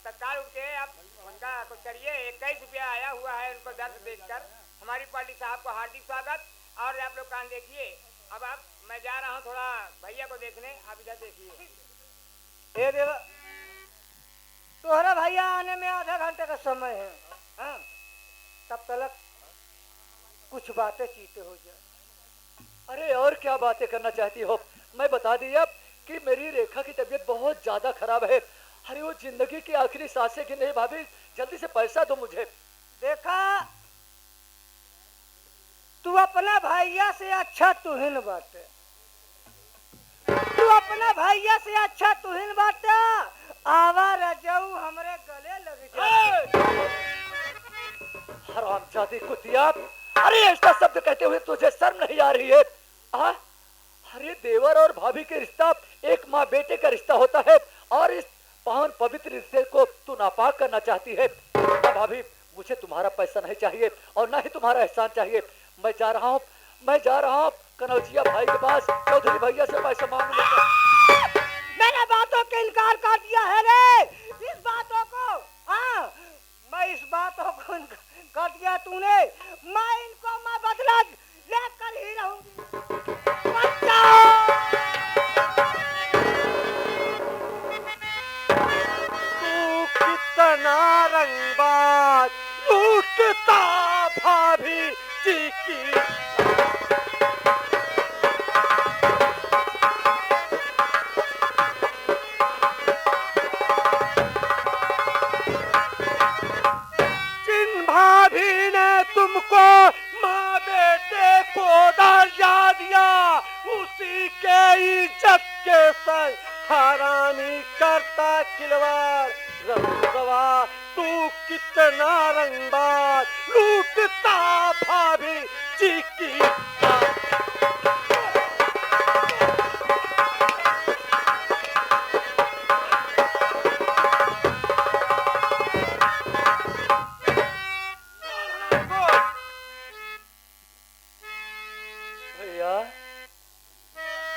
तत्काल उठे, आप उनका कुछ करिए। 21 रुपया आया हुआ है उनको दर्द देखकर। हमारी पार्टी साहब को हार्दिक स्वागत। और आप लोग कान देखिए। अब आप, मैं जा रहा हूँ थोड़ा भैया को देखने, आप इधर देखिए। ए देवा, तुम्हारा भैया आने में आधा घंटे का समय है। हाँ, तब तक कुछ बातें चीते हो जाए। अरे और क्या बातें करना चाहती हो? मैं बता दी अब कि मेरी रेखा की तबीयत बहुत ज्यादा खराब है। अरे वो जिंदगी की आखिरी सांसें गिन रही। भाभी जल्दी से पैसा दो मुझे। देखा, तू अपना भैया से अच्छा तुहिन बाटे। तू अपना भैया से अच्छा तुहिन बाटे। आवा रजऊ हमरे गले लग जाए। हरामजादी कुतिया, अरे ऐसा शब्द कहते हुए तुझे शर्म नहीं आ रही है? आ? अरे देवर और भाभी के रिश्ता एक माँ बेटे का रिश्ता होता है, और इस पावन पवित्र रिश्ते को तू नापाक करना चाहती है। भाभी मुझे तुम्हारा पैसा नहीं चाहिए और ना ही तुम्हारा एहसान चाहिए। मैं जा रहा हूँ कनौजिया भाई के पास, चौधरी भैया से पैसा मांग लूंगा। मैंने बातों के इनकार कर दिया है रे। इस बातों को, हाँ, मैं इस बातों को कर दिया तूने। मैं इनको मैं बदला लेकर ही रहूंगी। तू कितना रंगबाज, लूटता भाभी जी की। भाभी ने तुमको माँ बेटे को दर्जा दिया, उसी के इज्जत के संग हरामी करता खिलवाड़। रंगवा तू कितना रंगबाज, लूटता भाभी जी की।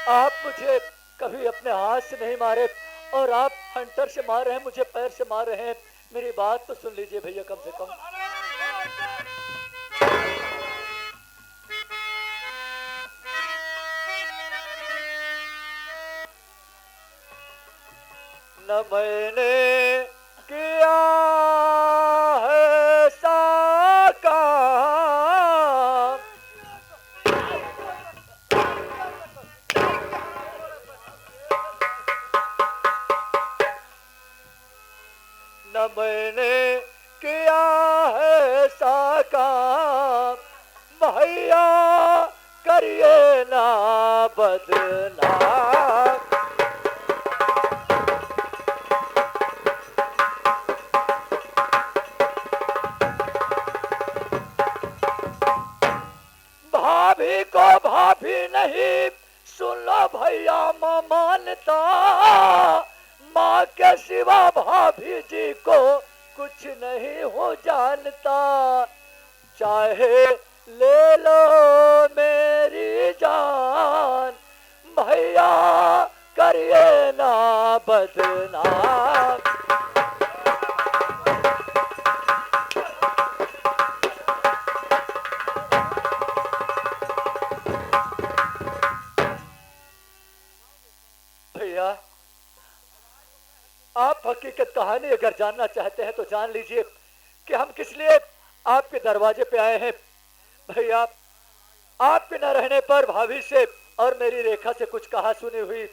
आप मुझे कभी अपने हाथ से नहीं मारे, और आप हंटर से मार रहे हैं, मुझे पैर से मार रहे हैं। मेरी बात तो सुन लीजिए भैया कम से कम। न मैंने किया है साका, न मैंने किया है साका, भैया करिए ना बदनाम। भाभी को भाभी नहीं, सुन लो भैया माँ मानता, माँ के सिवा भाभी जी को कुछ नहीं हो जानता। चाहे ले लो मेरी जान, भैया करिए ना बदनाम। भैया आप हकीकत कहानी अगर जानना चाहते हैं तो जान लीजिए कि हम किस लिए आपके दरवाजे पे आए हैं। भैया आपके न रहने पर भाभी से और मेरी रेखा से कुछ कहा सुनी हुई।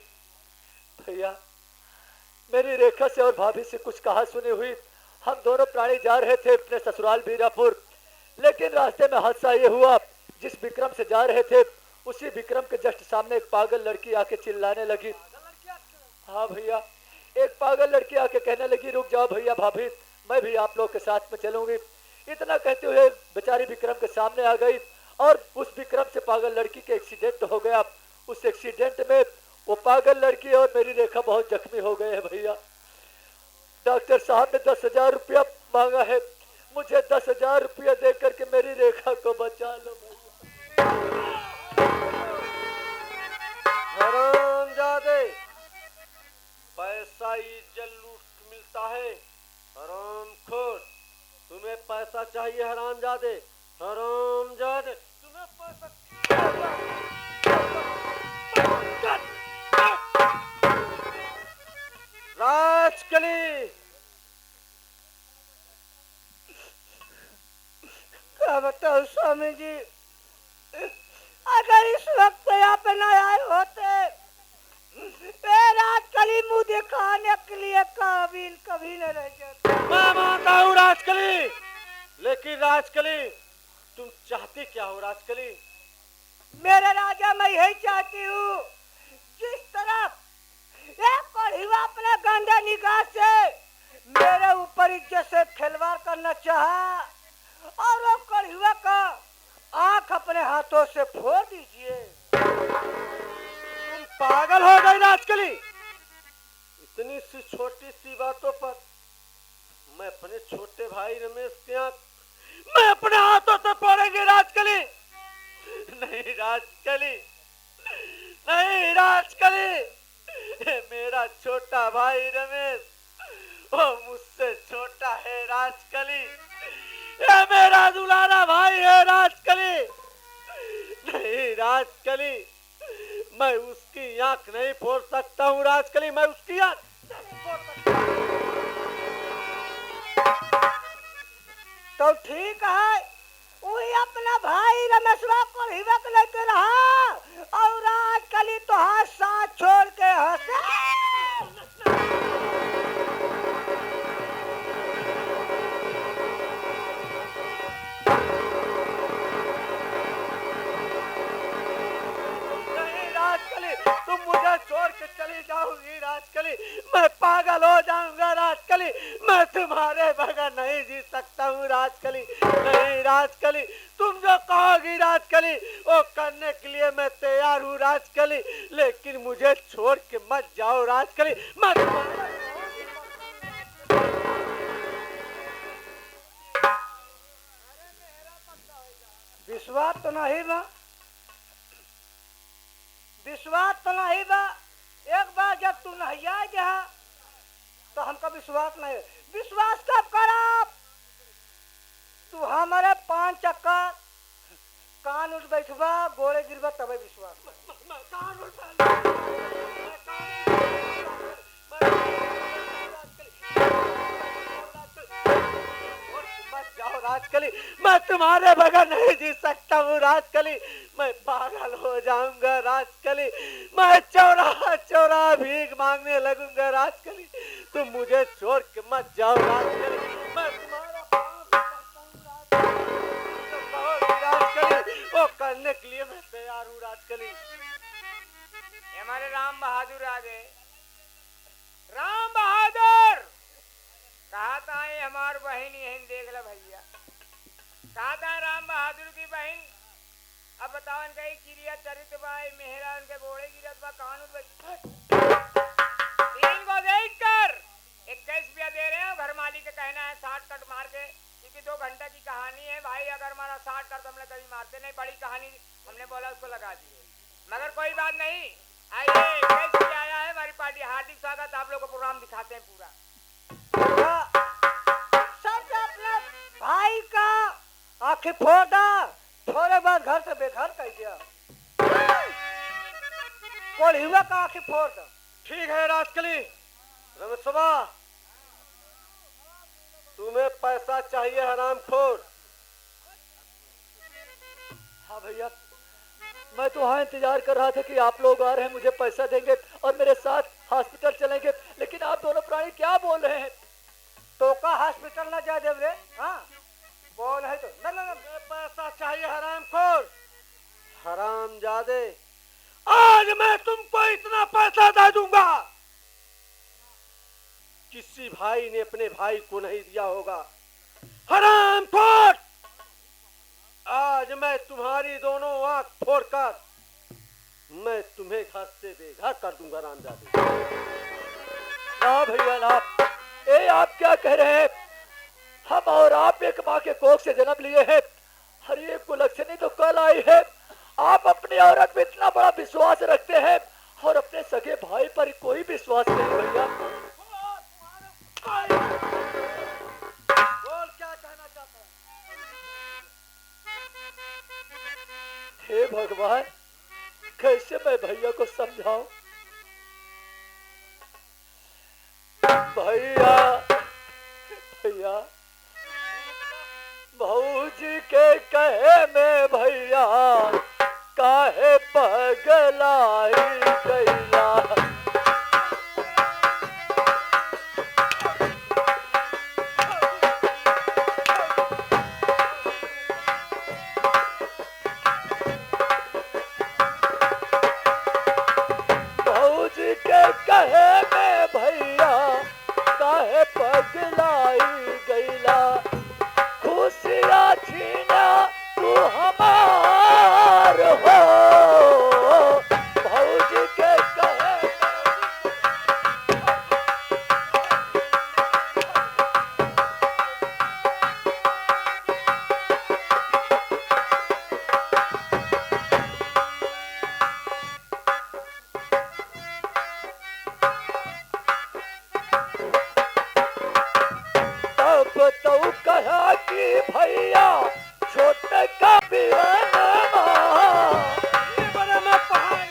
भैया मेरी रेखा से और भाभी से कुछ कहा सुनी हुई। हम दोनों प्राणी जा रहे थे अपने ससुराल बीरापुर, लेकिन रास्ते में हादसा ये हुआ, जिस विक्रम से जा रहे थे उसी विक्रम के जस्ट सामने एक पागल लड़की आके चिल्लाने लगी। हाँ भैया, एक पागल लड़की आके कहने लगी, रुक जाओ भैया भाभी, मैं भी आप लोग के साथ में चलूंगी। इतना कहते हुए बेचारी विक्रम के सामने आ गई, और उस विक्रम से पागल लड़की के एक्सीडेंट हो गया। उस एक्सीडेंट में वो पागल लड़की और मेरी रेखा बहुत जख्मी हो गए हैं। भैया डॉक्टर साहब ने 10,000 रुपया मांगा है, मुझे 10,000 रुपया दे करके मेरी रेखा को बचा लो हरामजादे, पैसा इज्जत लूट मिलता है, हरामखोर, तुम्हें पैसा चाहिए हरामजादे, हरामजादे, तुम्हें पैसा। राजकली, क्या बताओ स्वामी जी, अगर इस वक्त यहाँ पे न आए होते, राजकली मुंह दिखाने के लिए काबिल कभी न रह जाता। मैं मानता हूँ राजकली, लेकिन राजकली तुम चाहती क्या हो राजकली? मेरे राजा, मैं यही चाहती हूँ, जिस तरफ एक कढ़ीवा अपने गंदे निगाह से मेरे ऊपर इज्जत से खिलवाड़ करना चाहा, और वो कढ़ीवा का आंख अपने हाथों से फोड़ दीजिए। तुम पागल हो गई राजकली? इतनी सी छोटी सी बातों पर मैं अपने छोटे भाई रमेश के आंख मैं अपने हाथों से फोड़ेंगे राजकली? नहीं राजकली, नहीं राजकली, मेरा छोटा भाई रमेश वो मुझसे छोटा है राजकली, ये मेरा दुलारा भाई है राजकली। नहीं राजकली, मैं उसकी आंख नहीं फोड़ सकता हूँ राजकली, मैं उसकी आंख नहीं फोड़ सकता। तो ठीक है, वही अपना भाई रमेशवा को हिवक लेके रहा, और राजकली तो हाथ साथ छोड़ के हंसे। तुम मुझे छोड़ के चली जाओगी राजकली, मैं पागल हो जाऊंगा राजकली, मैं तुम्हारे बगैर नहीं जी सकता हूँ राजकली। नहीं राजकली, तुम जो कहोगी राजकली वो करने के लिए मैं तैयार हूँ राजकली, लेकिन मुझे छोड़ के मत जाओ राजकली। मैं विश्वास तो नहीं बा, विश्वास तो नहीं बा। एक बार जब तू नहीं आ जा तो हमका विश्वास नहीं। विश्वास कब करब? तू हमारे 5 चक्कर कान उठ बैठबा, गोड़े गिरबा, तबे विश्वास। जाओ राजकली, मैं तुम्हारे बगैर नहीं जी सकता हूँ राजकली, मैं पागल हो जाऊंगा राजकली, मैं चौराहा चौराहा भीख मांगने लगूंगा राजकली, तुम मुझे छोड़ के मत जाओ राजकली, मैं तुम्हारा राजकली, वो करने के लिए मैं तैयार हूँ राजकली। हमारे राम बहादुर आ गए। राम बहादुर कहा था ये हमार बहन यही देख ला भैया, कहा था राम बहादुर की बहन। अब बताओ इनका चिड़िया चरित बाई मेहरा उनके घोड़े की रत बा कानून तीन को देख कर 21 रुपया दे रहे हैं। घर मालिक का कहना है 60 कट मार के, क्योंकि 2 घंटा की कहानी है भाई, अगर हमारा 60 कट हमने कभी मारते नहीं, बड़ी कहानी हमने बोला उसको लगा दिए, मगर कोई बात नहीं। आइए 21 रुपया आया है, हमारी पार्टी हार्दिक स्वागत, आप लोग को प्रोग्राम दिखाते हैं पूरा। सब अपने भाई का आंखें फोड़ा, थोड़े बाद घर से बेघर कर दिया। कोई हुआ का आंखें फोड़ दो। ठीक है राजकली, रमेशवा तुम्हें पैसा चाहिए हरामखोर? हाँ भैया, मैं तो वहाँ इंतजार कर रहा था कि आप लोग आ रहे हैं, मुझे पैसा देंगे और मेरे साथ हॉस्पिटल चलेंगे, लेकिन आप दोनों प्राणी क्या बोल रहे हैं? तो का हॉस्पिटल ना जा देव रे? हाँ बोल है तो ना ना ना। पैसा चाहिए हरामखोर, हरामजादे, आज मैं तुमको इतना पैसा दे दूंगा किसी भाई ने अपने भाई को नहीं दिया होगा। हरामखोर, आज मैं तुम्हारी दोनों आंख फोड़कर मैं तुम्हें घर से बेघर कर दूंगा हरामजादे। ना भैया ना, ये आप क्या कह रहे हैं? हम और आप एक माँ के कोख से जन्म लिए हैं, हर एक को लक्ष्मी तो कल आई है। आप अपनी औरत पे इतना बड़ा विश्वास रखते हैं और अपने सगे भाई पर कोई विश्वास नहीं भैया। भगवान, कैसे मैं भैया को समझाऊं? भैया भैया, भौजी के कहे में भैया काहे पगलाई गईला। भौजी के कहे में भैया काहे पगलाई गईला। खुशियाँ छीना तू हमार हो, भौजी के कहे तब तो कहा कि भैया छोटे का बिरनमा। बड़े में पहाड़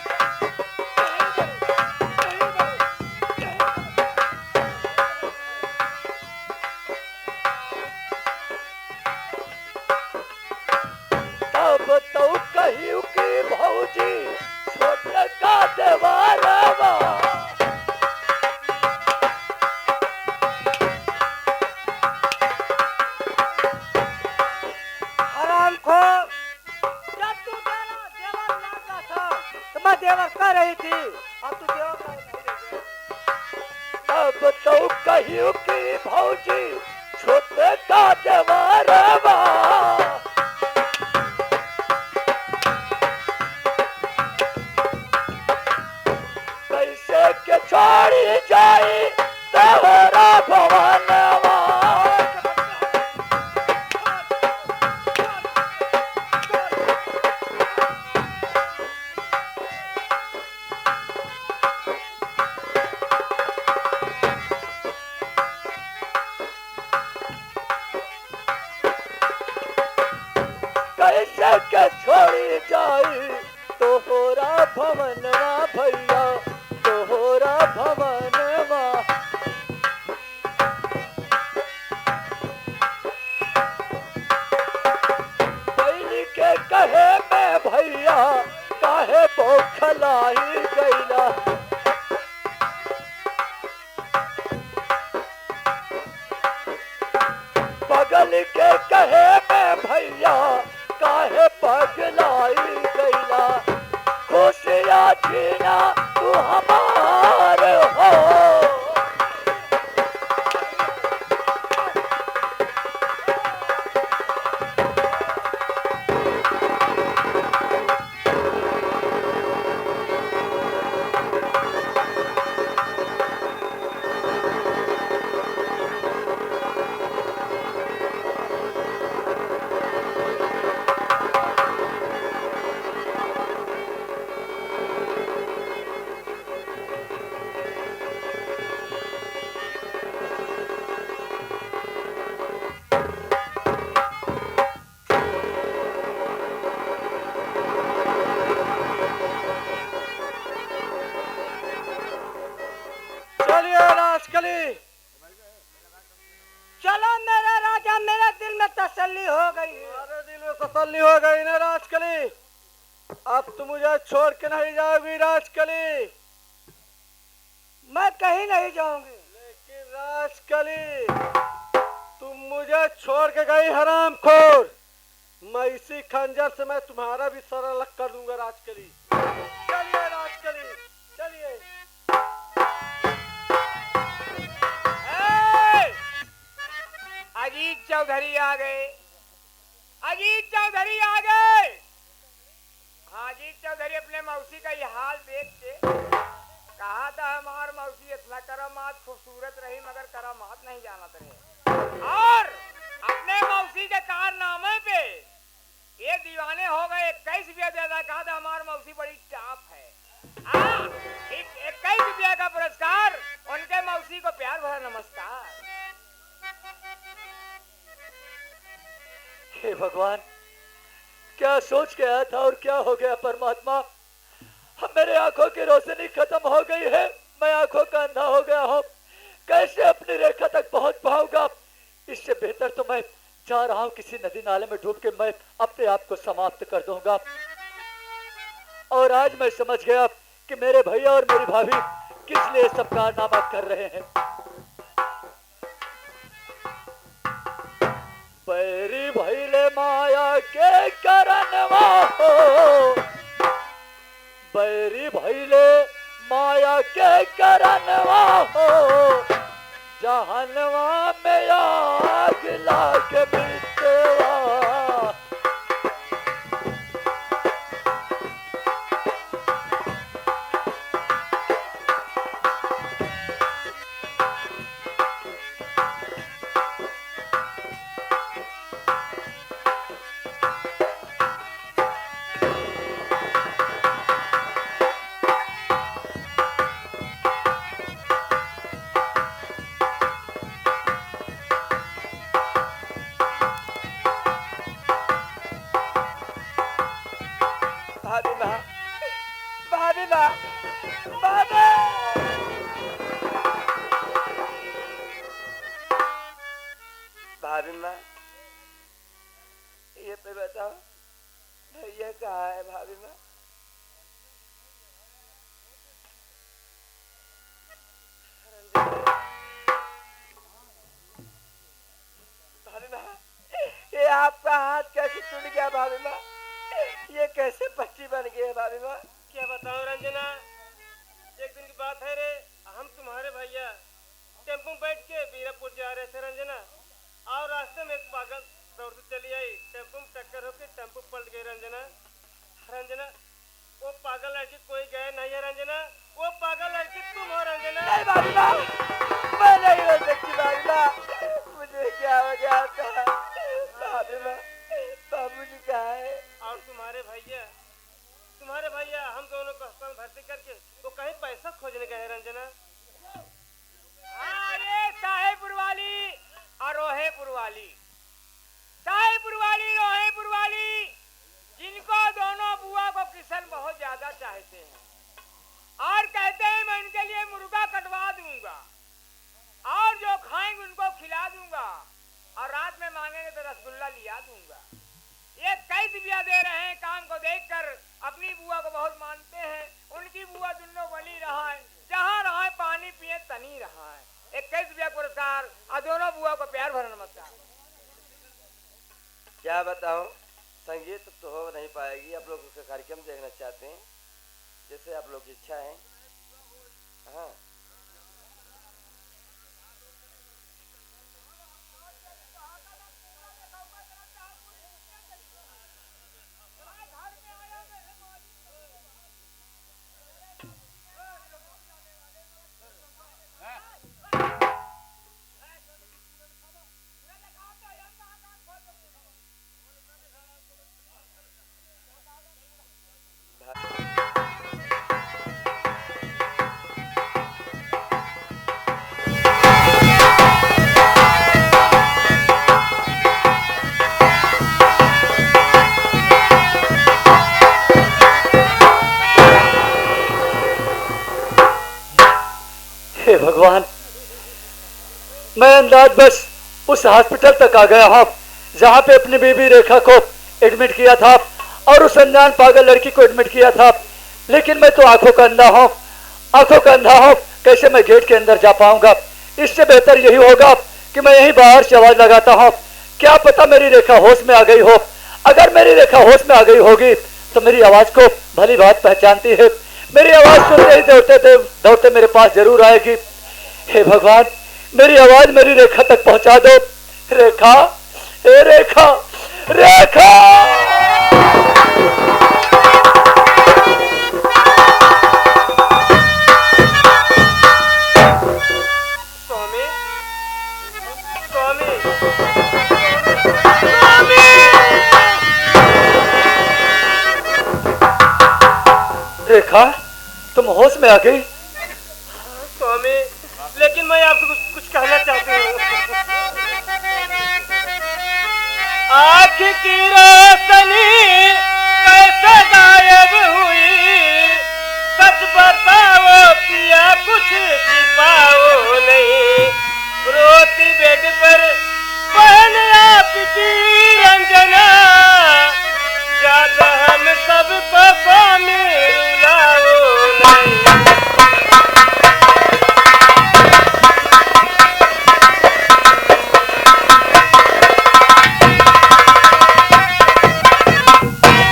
तब तो कहियो कि भौजी छोटे का देवारवा। हराम खोर, जब तू देवर लाता था तो मैं देवर कर रही थी, अब तू देवर कर नहीं रही है। तब तो कहियो कि भौजी छोटे का देवारवा। कैसे के छोड़ी जाई तोहरा भवनवा। कैसे के छोड़ी जाई तोहरा भवनवा भैया, तोहरा भवनवा। पहली के कहे में भैया काहे बौखलाई गईला। बगल के कहे में भैया काहे पगलाई गईला। खुशियाँ छीना तू हमार हो। चलिए राजकली, चलो मेरा राजा, मेरे दिल में तसल्ली हो गई है। तुम्हारे दिल में तसल्ली हो गई ना राजकली। अब तुम मुझे छोड़ के नहीं जाओगी राजकली। मैं कहीं नहीं जाऊंगी। लेकिन राजकली, तुम मुझे छोड़ के गई हरामखोर। मैं इसी खंजर से मैं तुम्हारा भी सर अलग कर दूंगा राजकली। चलिए राजकली, चलिए। ए! अजीत चौधरी आ गए, अजीत चौधरी आ गए। हाँ, अजीत चौधरी अपने मौसी का ये हाल देख के कहा था हमार मौसी इतना करामात खूबसूरत रही मगर करामात नहीं जानत रहे। और अपने मौसी के कारनामे पे ये दीवाने हो गए। 21 रुपया ज्यादा कहा था हमार मौसी बड़ी टाप है। 21 रुपया का पुरस्कार उनके मौसी को प्यार भरा नमस्कार। हे भगवान, क्या सोच के आया था और क्या हो गया परमात्मा। अब मेरे आंखों की रोशनी खत्म हो गई है, मैं आंखों का अंधा हो गया हूँ, कैसे अपनी रेखा तक पहुंच पाऊंगा। इससे बेहतर तो मैं जा रहा हूँ किसी नदी नाले में डूब के मैं अपने आप को समाप्त कर दूंगा। और आज मैं समझ गया कि मेरे भैया और मेरी भाभी किस लिए सब कारनामा कर रहे हैं। बैरी भैले माया के करनवा हो, बैरी भैले माया के करनवा हो, जहनवा में आग लाग मिटवा। भाभी माँ, भाभी माँ, भाभी। भाभी माँ, ये पे बताओ भैया कहाँ है भाभी माँ? भाभी माँ, ये आपका हाथ कैसे टूट गया भाभी माँ? ये कैसे पट्टी बन गई है भाभी माँ? क्या बताऊं रंजना, एक दिन की बात है रे, हम तुम्हारे भैया टेम्पो में बैठ के बीरापुर जा रहे थे रंजना, और रास्ते में एक पागल दौड़ती चली आई, टेम्पो में टक्कर होकर टेम्पो पलट गई रंजना। रंजना, वो पागल लड़की कोई गए नहीं है रंजना, वो पागल लड़की तुम हो रंजना। नहीं भाभी माँ, मैं नहीं हो सकती भाभी माँ, मुझे क्या हो गया था भाभी माँ? बाबूजी कहाँ है? और तुम्हारे भैया हम दोनों को अस्पताल भर्ती करके वो कहीं पैसा खोजने गए रंजना। हाँ, ये साहेबपुर वाली और रोहेपुर वाली, साहेबपुर वाली रोहेपुर वाली, जिनको दोनों बुआ को किशन बहुत ज्यादा चाहते हैं और कहते हैं मैं उनके लिए मुर्गा कटवा दूंगा और जो खाएंगे उनको खिला दूंगा और रात में मांगेंगे तो रसगुल्ला लिया दूंगा। ये कई दिव्या दे रहे हैं, काम को देखकर अपनी बुआ को बहुत मानते हैं। उनकी बुआ दुन्नो बनी रहा है, जहाँ रहा है पानी पिए तनी रहा है। एक कई दिव्या पुरस्कार और दोनों बुआ को प्यार भरा नमस्कार। क्या बताऊं, संगीत तो हो नहीं पाएगी। आप लोग उसका कार्यक्रम देखना चाहते हैं, जैसे आप लोग की इच्छा है। हाँ, हे भगवान, मैं अंदाज बस उस हॉस्पिटल तक आ गया हूँ जहाँ पे अपनी बीबी रेखा को एडमिट किया था और उस अनजान पागल लड़की को एडमिट किया था। लेकिन मैं तो आंखों का अंधा हूँ, आंखों का अंधा हूँ, कैसे मैं गेट के अंदर जा पाऊंगा। इससे बेहतर यही होगा कि मैं यहीं बाहर से आवाज लगाता हूँ। क्या पता मेरी रेखा होश में आ गई हो। अगर मेरी रेखा होश में आ गई होगी तो मेरी आवाज को भली बात पहचानती है, मेरी आवाज सुनते ही दौड़ते मेरे पास जरूर आएगी। हे भगवान, मेरी आवाज मेरी रेखा तक पहुंचा दो। रेखा, हे रेखा, रेखा। स्वामी, स्वामी, रेखा, तुम होश में आ गई? स्वामी, लेकिन मैं आपसे कुछ कहना चाहती हूँ। आँख की रोशनी बतिया कुछ छिपाओ नहीं, रोती बेड पर बहन आपकी रंजना, ज्यादा हम सबको स्वामी रुलाओ नहीं।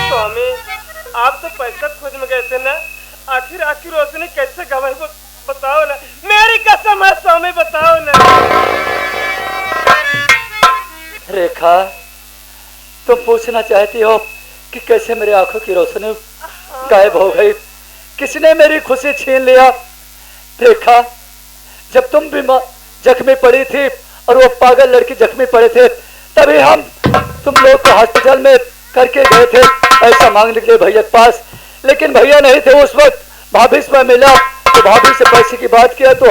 स्वामी आप तो पैसा खोज में गए थे ना, आखिर आखिर रोशनी कैसे गवाही बताओ ना, मेरी कसम है स्वामी बताओ ना। रेखा, तुम पूछना चाहती हो कि कैसे मेरी आंखों की रोशनी गायब हो गई, किसने मेरी खुशी छीन लिया। रेखा, जब तुम बीमार जख्मी पड़ी थी और वो पागल लड़की जख्मी पड़े थे, तभी हम तुम लोग को हॉस्पिटल में करके गए थे पैसा मांगने के लिए भैया के पास, लेकिन भैया नहीं थे उस वक्त। भाभी से मिला तो भाभी से पैसे की बात किया तो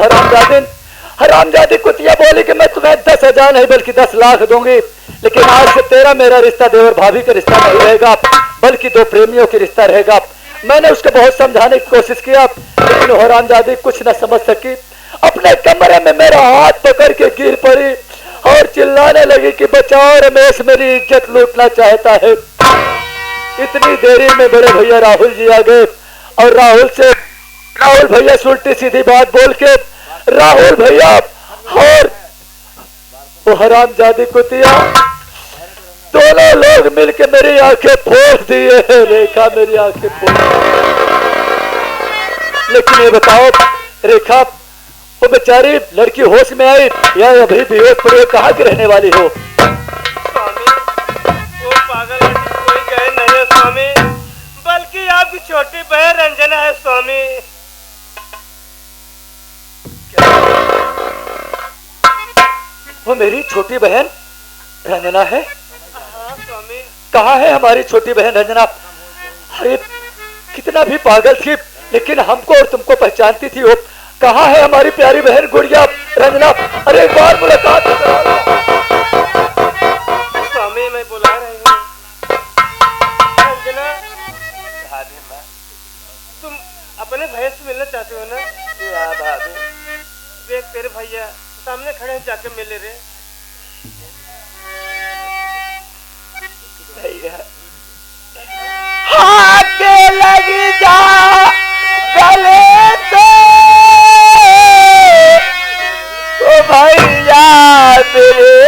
हरामजादी कुतिया बोली कि मैं तुम्हें 10,000 नहीं बल्कि 10 लाख दूंगी। लेकिन आज से तेरा मेरा रिश्ता देवर भाभी का रिश्ता नहीं रहेगा, बल्कि दो प्रेमियों का रिश्ता रहेगा। मैंने उसको बहुत समझाने की कोशिश किया, लेकिन वो हरामजादी कुछ न समझ सकी। अपने कमरे में मेरा हाथ पकड़ के गिर पड़ी और चिल्लाने लगी कि बचाओ रमेश, मेरी इज्जत लूटना चाहता है। इतनी देरी में बड़े भैया राहुल जी आ गए और राहुल भैया से उल्टी सीधी बात बोल के राहुल भैया और वो हरामजादी कुतिया दोनों लोग मिलके मेरी आंखें फोड़ दिए हैं। रेखा, मेरी आंखें फोड़। लेकिन ये बताओ रेखा, वो बेचारी लड़की होश में आई या अभी बेहोश पड़ी है, कहाँ की रहने वाली हो? स्वामी वो पागल लड़की कोई गए नहीं है स्वामी, बल्कि आपकी छोटी बहन रंजना है स्वामी। वो मेरी छोटी बहन रंजना है? हाँ स्वामी। कहाँ है हमारी छोटी बहन रंजना? अरे कितना भी पागल थी लेकिन हमको और तुमको पहचानती थी वो। कहाँ है हमारी प्यारी बहन गुड़िया रंजना? अरे एक बार मुलाकात करो। स्वामी मैं बुला रही हूँ। रंजना, तुम अपने भैया से मिलना चाहते हो ना? भाभी देख तेरे भैया सामने खड़े हैं, जाके मिले रे। भैया आके लगी जा गले से ओ भैया मेरे,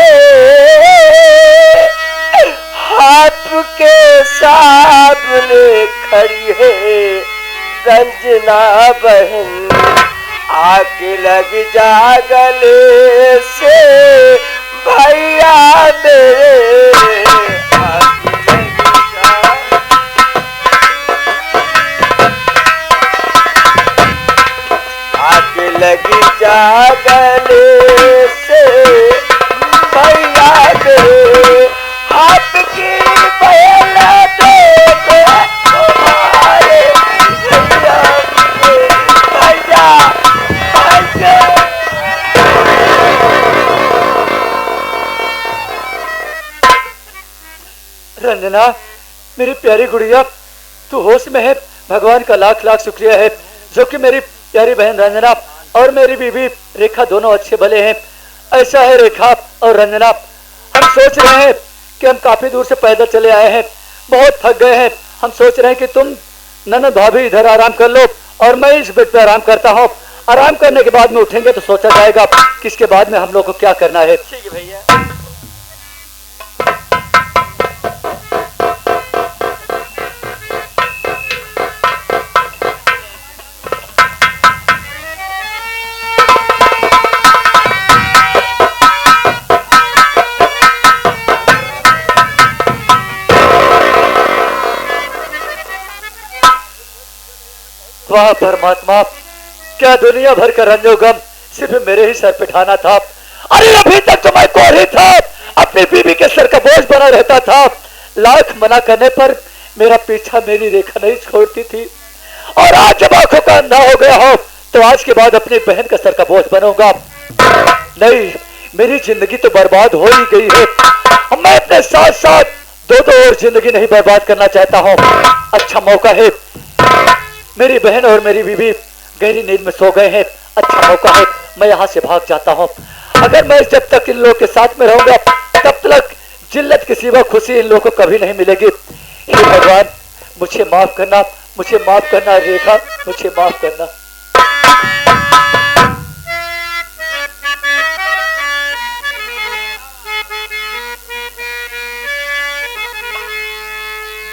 हाथ के सामने खड़ी है रंजना बहन, आके लग जा गले से भैया मेरे, आके लगी जा गले से भैया मेरे, हाथ की पहला देखो तुम्हारे भैया मेरे, भैया भैया। रंजना, मेरी प्यारी गुड़िया, तू होश में है। भगवान का लाख लाख शुक्रिया है जो कि मेरी प्यारी बहन रंजना और मेरी बीवी रेखा दोनों अच्छे भले हैं। ऐसा है रेखा और रंजना, हम सोच रहे हैं कि हम काफी दूर से पैदल चले आए हैं, बहुत थक गए हैं। हम सोच रहे हैं कि तुम ननद भाभी इधर आराम कर लो और मैं इस बेड पे आराम करता हूँ। आराम करने के बाद में उठेंगे तो सोचा जाएगा कि इसके बाद में हम लोग को क्या करना है। ठीक है भैया। वाह परमात्मा, क्या दुनिया भर का रंजोगम सिर्फ मेरे ही सर पे ठाना था। अरे अभी तक तो मैं कोढ़ी था, अपनी बीवी के सर का बोझ बना रहता था। लाख मना करने पर मेरा पीछा मेरी रेखा नहीं छोड़ती थी, और आज जब आंखों का अंधा हो गया हो तो आज के बाद अपनी बहन का सर का बोझ बनूंगा। नहीं, मेरी जिंदगी तो बर्बाद हो ही गई है। मैं अपने साथ साथ दो और जिंदगी नहीं बर्बाद करना चाहता हूँ। अच्छा मौका है, मेरी बहन और मेरी बीवी गहरी नींद में सो गए हैं। अच्छा मौका है, मैं यहाँ से भाग जाता हूँ। अगर मैं जब तक इन लोगों के साथ में रहूंगा तब तक जिल्लत के सिवा खुशी इन लोगों को कभी नहीं मिलेगी। हे भगवान, मुझे माफ करना, मुझे माफ करना रेखा, मुझे माफ करना।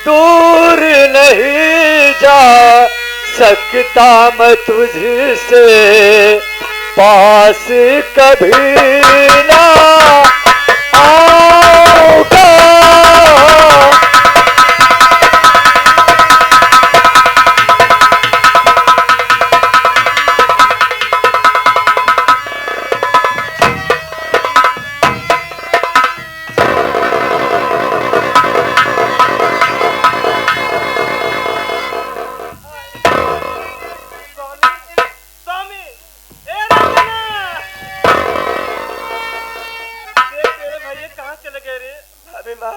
दूर नहीं जा सकता मैं तुझसे, पास कभी ना आऊंगा। स्वामी, ए रंजना! देख तेरे भैया कहाँ चले गए रे? अभी माँ,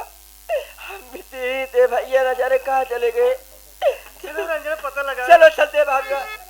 हम भी थे भैया न जाने कहाँ चले गए। चलो रंजना, पता लगा। चलो चलते भाग।